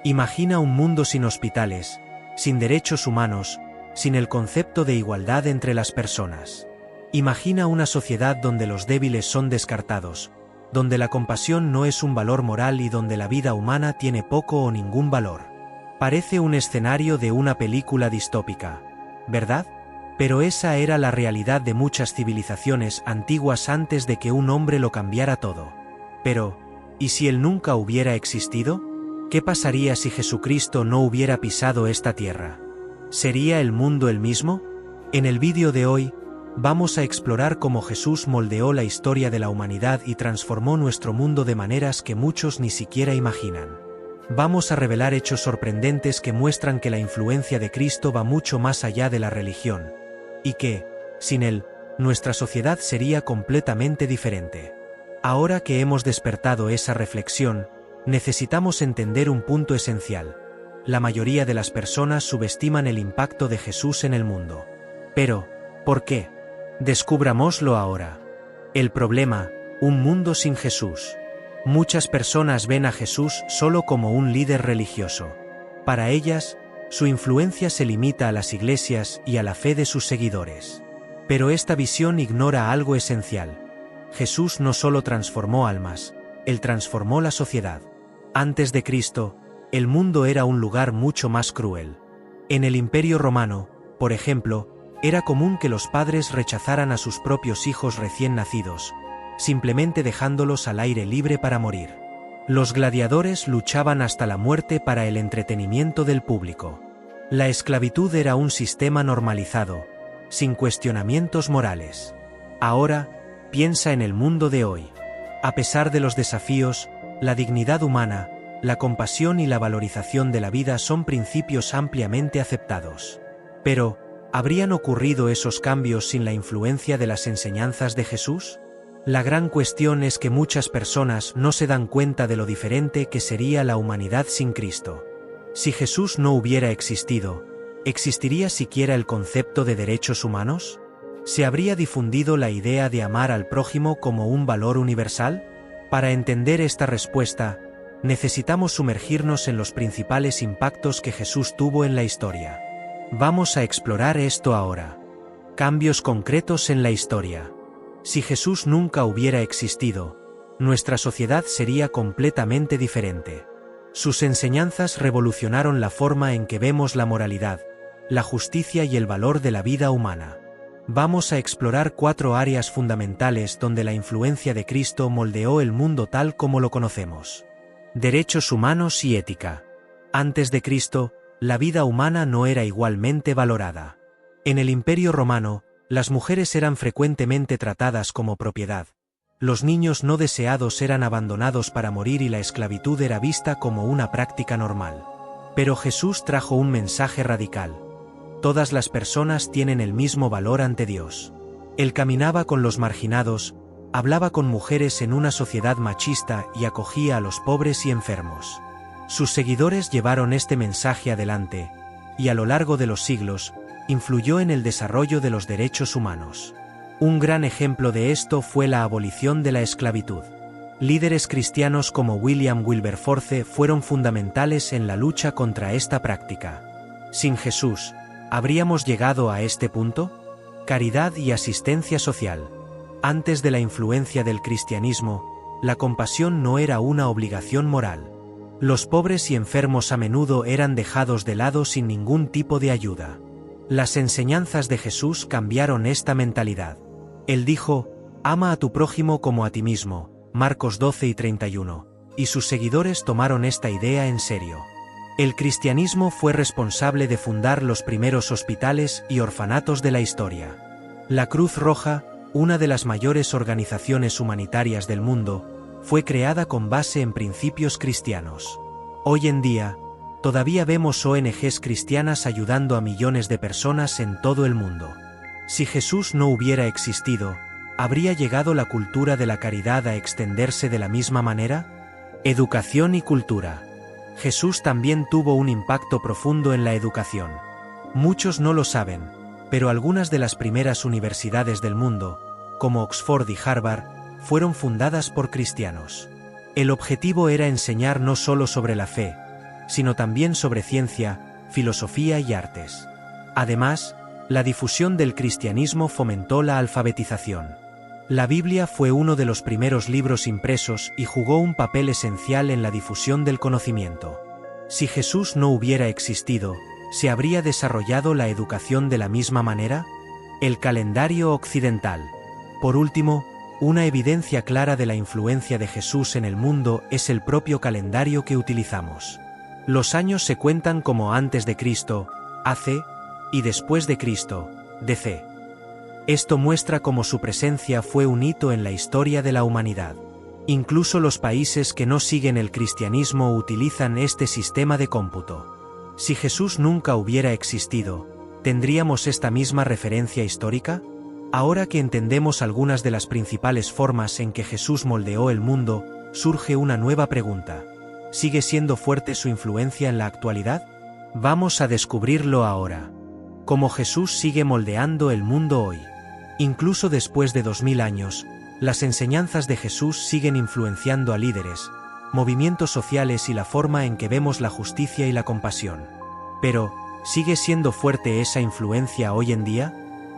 Imagina un mundo sin hospitales, sin derechos humanos, sin el concepto de igualdad entre las personas. Imagina una sociedad donde los débiles son descartados, donde la compasión no es un valor moral y donde la vida humana tiene poco o ningún valor. Parece un escenario de una película distópica, ¿verdad? Pero esa era la realidad de muchas civilizaciones antiguas antes de que un hombre lo cambiara todo. Pero, ¿y si él nunca hubiera existido? ¿Qué pasaría si Jesucristo no hubiera pisado esta tierra? ¿Sería el mundo el mismo? En el vídeo de hoy, vamos a explorar cómo Jesús moldeó la historia de la humanidad y transformó nuestro mundo de maneras que muchos ni siquiera imaginan. Vamos a revelar hechos sorprendentes que muestran que la influencia de Cristo va mucho más allá de la religión, y que, sin él, nuestra sociedad sería completamente diferente. Ahora que hemos despertado esa reflexión, necesitamos entender un punto esencial. La mayoría de las personas subestiman el impacto de Jesús en el mundo. Pero, ¿por qué? Descubrámoslo ahora. El problema: un mundo sin Jesús. Muchas personas ven a Jesús solo como un líder religioso. Para ellas, su influencia se limita a las iglesias y a la fe de sus seguidores. Pero esta visión ignora algo esencial. Jesús no solo transformó almas, él transformó la sociedad. Antes de Cristo, el mundo era un lugar mucho más cruel. En el Imperio Romano, por ejemplo, era común que los padres rechazaran a sus propios hijos recién nacidos, simplemente dejándolos al aire libre para morir. Los gladiadores luchaban hasta la muerte para el entretenimiento del público. La esclavitud era un sistema normalizado, sin cuestionamientos morales. Ahora, piensa en el mundo de hoy. A pesar de los desafíos, la dignidad humana, la compasión y la valorización de la vida son principios ampliamente aceptados. Pero, ¿habrían ocurrido esos cambios sin la influencia de las enseñanzas de Jesús? La gran cuestión es que muchas personas no se dan cuenta de lo diferente que sería la humanidad sin Cristo. Si Jesús no hubiera existido, ¿existiría siquiera el concepto de derechos humanos? ¿Se habría difundido la idea de amar al prójimo como un valor universal? Para entender esta respuesta, necesitamos sumergirnos en los principales impactos que Jesús tuvo en la historia. Vamos a explorar esto ahora. Cambios concretos en la historia. Si Jesús nunca hubiera existido, nuestra sociedad sería completamente diferente. Sus enseñanzas revolucionaron la forma en que vemos la moralidad, la justicia y el valor de la vida humana. Vamos a explorar 4 áreas fundamentales donde la influencia de Cristo moldeó el mundo tal como lo conocemos. Derechos humanos y ética. Antes de Cristo, la vida humana no era igualmente valorada. En el Imperio Romano, las mujeres eran frecuentemente tratadas como propiedad. Los niños no deseados eran abandonados para morir y la esclavitud era vista como una práctica normal. Pero Jesús trajo un mensaje radical. Todas las personas tienen el mismo valor ante Dios. Él caminaba con los marginados, hablaba con mujeres en una sociedad machista y acogía a los pobres y enfermos. Sus seguidores llevaron este mensaje adelante, y a lo largo de los siglos, influyó en el desarrollo de los derechos humanos. Un gran ejemplo de esto fue la abolición de la esclavitud. Líderes cristianos como William Wilberforce fueron fundamentales en la lucha contra esta práctica. Sin Jesús, ¿habríamos llegado a este punto? Caridad y asistencia social. Antes de la influencia del cristianismo, la compasión no era una obligación moral. Los pobres y enfermos a menudo eran dejados de lado sin ningún tipo de ayuda. Las enseñanzas de Jesús cambiaron esta mentalidad. Él dijo: «Ama a tu prójimo como a ti mismo», Marcos 12:31, y sus seguidores tomaron esta idea en serio. El cristianismo fue responsable de fundar los primeros hospitales y orfanatos de la historia. La Cruz Roja, una de las mayores organizaciones humanitarias del mundo, fue creada con base en principios cristianos. Hoy en día, todavía vemos ONGs cristianas ayudando a millones de personas en todo el mundo. Si Jesús no hubiera existido, ¿habría llegado la cultura de la caridad a extenderse de la misma manera? Educación y cultura. Jesús también tuvo un impacto profundo en la educación. Muchos no lo saben, pero algunas de las primeras universidades del mundo, como Oxford y Harvard, fueron fundadas por cristianos. El objetivo era enseñar no solo sobre la fe, sino también sobre ciencia, filosofía y artes. Además, la difusión del cristianismo fomentó la alfabetización. La Biblia fue uno de los primeros libros impresos y jugó un papel esencial en la difusión del conocimiento. Si Jesús no hubiera existido, ¿se habría desarrollado la educación de la misma manera? El calendario occidental. Por último, una evidencia clara de la influencia de Jesús en el mundo es el propio calendario que utilizamos. Los años se cuentan como antes de Cristo, AC, y después de Cristo, DC. Esto muestra cómo su presencia fue un hito en la historia de la humanidad. Incluso los países que no siguen el cristianismo utilizan este sistema de cómputo. Si Jesús nunca hubiera existido, ¿tendríamos esta misma referencia histórica? Ahora que entendemos algunas de las principales formas en que Jesús moldeó el mundo, surge una nueva pregunta. ¿Sigue siendo fuerte su influencia en la actualidad? Vamos a descubrirlo ahora. ¿Cómo Jesús sigue moldeando el mundo hoy? Incluso después de 2000 años, las enseñanzas de Jesús siguen influenciando a líderes, movimientos sociales y la forma en que vemos la justicia y la compasión. Pero, ¿sigue siendo fuerte esa influencia hoy en día?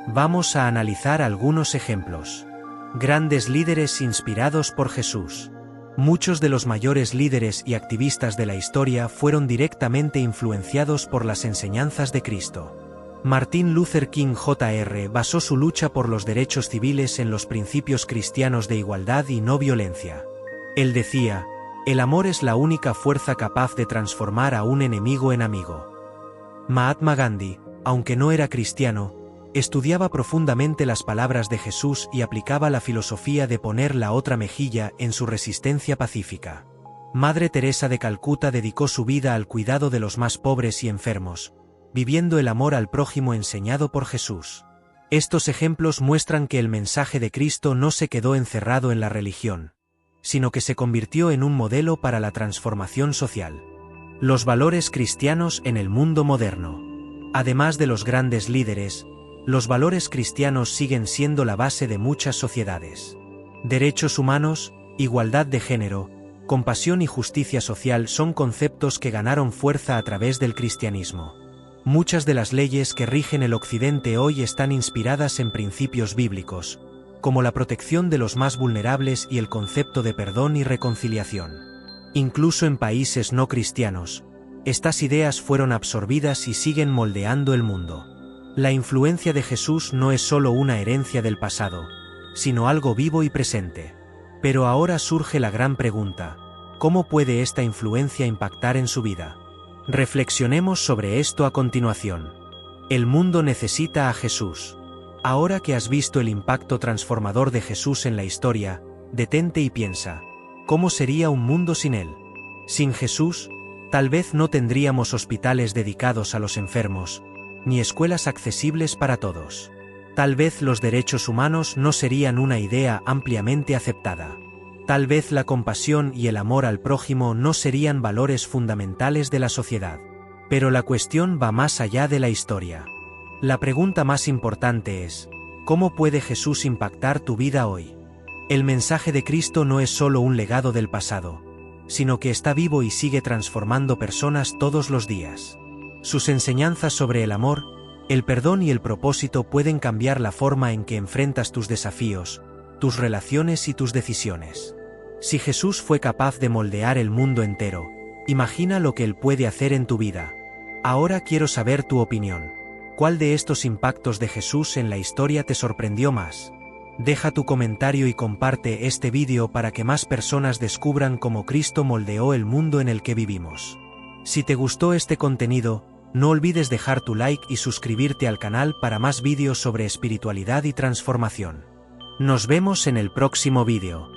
Vamos a analizar algunos ejemplos. Grandes líderes inspirados por Jesús. Muchos de los mayores líderes y activistas de la historia fueron directamente influenciados por las enseñanzas de Cristo. Martin Luther King Jr. basó su lucha por los derechos civiles en los principios cristianos de igualdad y no violencia. Él decía, el amor es la única fuerza capaz de transformar a un enemigo en amigo. Mahatma Gandhi, aunque no era cristiano, estudiaba profundamente las palabras de Jesús y aplicaba la filosofía de poner la otra mejilla en su resistencia pacífica. Madre Teresa de Calcuta dedicó su vida al cuidado de los más pobres y enfermos, viviendo el amor al prójimo enseñado por Jesús. Estos ejemplos muestran que el mensaje de Cristo no se quedó encerrado en la religión, sino que se convirtió en un modelo para la transformación social. Los valores cristianos en el mundo moderno. Además de los grandes líderes, los valores cristianos siguen siendo la base de muchas sociedades. Derechos humanos, igualdad de género, compasión y justicia social son conceptos que ganaron fuerza a través del cristianismo. Muchas de las leyes que rigen el Occidente hoy están inspiradas en principios bíblicos, como la protección de los más vulnerables y el concepto de perdón y reconciliación. Incluso en países no cristianos, estas ideas fueron absorbidas y siguen moldeando el mundo. La influencia de Jesús no es solo una herencia del pasado, sino algo vivo y presente. Pero ahora surge la gran pregunta, ¿cómo puede esta influencia impactar en su vida? Reflexionemos sobre esto a continuación. El mundo necesita a Jesús. Ahora que has visto el impacto transformador de Jesús en la historia, detente y piensa, ¿cómo sería un mundo sin él? Sin Jesús, tal vez no tendríamos hospitales dedicados a los enfermos, ni escuelas accesibles para todos. Tal vez los derechos humanos no serían una idea ampliamente aceptada. Tal vez la compasión y el amor al prójimo no serían valores fundamentales de la sociedad. Pero la cuestión va más allá de la historia. La pregunta más importante es, ¿cómo puede Jesús impactar tu vida hoy? El mensaje de Cristo no es solo un legado del pasado, sino que está vivo y sigue transformando personas todos los días. Sus enseñanzas sobre el amor, el perdón y el propósito pueden cambiar la forma en que enfrentas tus desafíos, tus relaciones y tus decisiones. Si Jesús fue capaz de moldear el mundo entero, imagina lo que Él puede hacer en tu vida. Ahora quiero saber tu opinión. ¿Cuál de estos impactos de Jesús en la historia te sorprendió más? Deja tu comentario y comparte este vídeo para que más personas descubran cómo Cristo moldeó el mundo en el que vivimos. Si te gustó este contenido, no olvides dejar tu like y suscribirte al canal para más vídeos sobre espiritualidad y transformación. Nos vemos en el próximo vídeo.